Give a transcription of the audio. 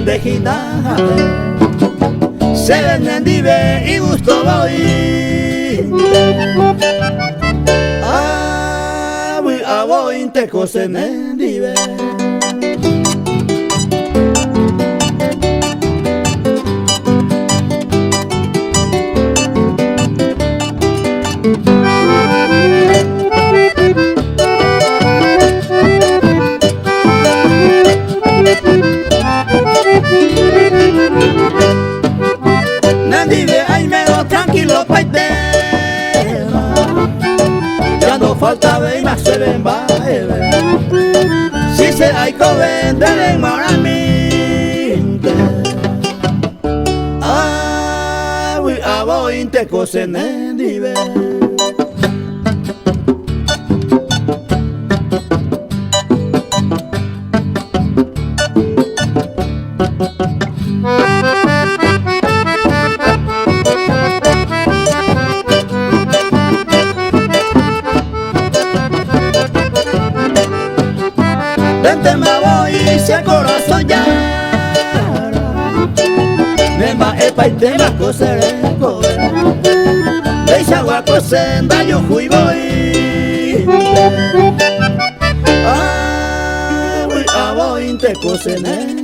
bandejita se venden dive y gusto voy a voy te cocenen dive. Nandive ay me lo tranquilo paite ya no falta ve más se ven baile si se hay que vender en Maraminte a voy te cocenen dive. Vente me voy si el corazón ya me va el paite más coser el cobre de agua cosenda yo fui voy a voy te cocen